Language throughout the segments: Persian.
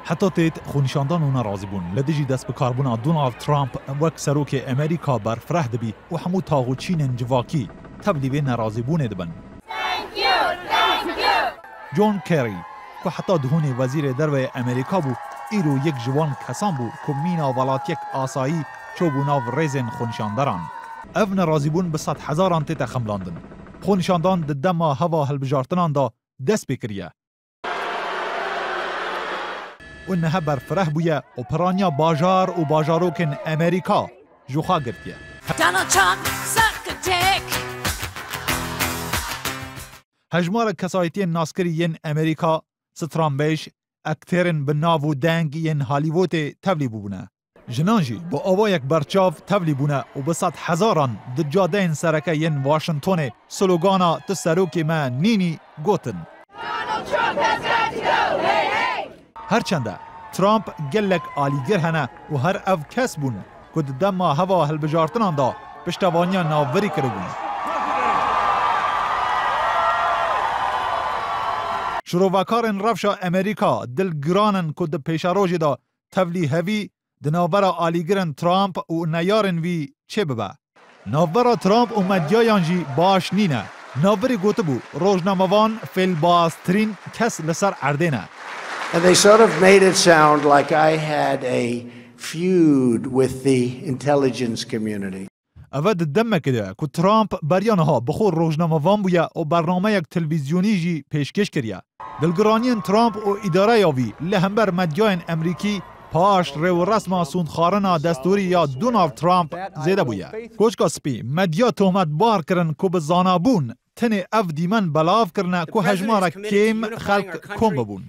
حتی تیت خونشاندان و ناراضی بون لدیجی دست به کاربونا دونالد ترامپ وک سروک امریکا برفره دبی و همو تاغو چین جواکی تبلیوی ناراضی بونه دبن. جون کری که حتی دهون وزیر درو امریکا بو ایرو یک جوان کسان بو که مینا ولاتیک آسایی چوبوناو ریزن خونشاندران. اف ناراضی بون به 100,000 تیت خملاندن. خونشاندان دما هوا هلبجارتنان دا دست بکریه. و نه برفره بویه و پرانیا باجار و باجاروکن امریکا جوخا گرتیه. هجمار کسایتی ناسکری ین امریکا سترامبیش اکترین بناو و دنگ ین هالیوود تبلی بونه. جنانجی با آوا یک برچاو تبلی بونه و به 100,000 د جاده سرکه ین واشنطن سلوگانا تسروکی ما نینی گوتن. هرچنده ترامپ گلک آلیگر هنه و هر اف کس بون که دما هوا هلبجارتنان دا پشتوانیا ناوری کرده بون. شروعکارن رفشا امریکا دلگرانن که د پیشاروجی دا تولی هوی دناورا آلیگرن ترامپ و نیارن وی چه ببه؟ ناورا ترامپ و مدیایانجی باش نینه. ناوری گوته بو روزنامه‌وان فیل باسترین کس لسر اردینه. And they sort of made it sound like I had a feud with the intelligence community. اول دم کده که ترامپ بریانها بخور روزنامه‌وان بویا و برنامه یک تلویزیونی جی پیشکش کریه. دلگرانین ترامپ و اداره یاوی لهمبر مدیاین امریکی پاش رو رسم سوندخارنا دستوری یا دونالد ترامپ زیده بویا. کوچکا سپی مدیا تهمت بار کرن که به زانابون تنه اف دیمن بلاف کرنه که هجمارا کم خلق کم ببون.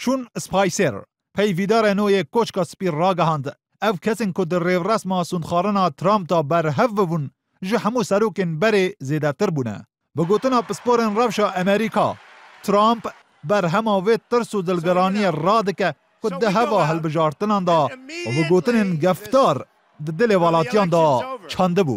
شون سپایسر پیویدار نوی کوچکا سپی راگهاند اف کسین که در رو رسم سوندخارنا ترامپ تا بر هف ببون جو همو سروکن بره زیده تر بونه. بگوتنا پسپورن رفشا امریکا ترامپ بر هماوی ترس و دلگرانی رادکه که ده هوا هلبجارتنان دا و بگوتنین گفتار دل والاتیان دا چانده بو.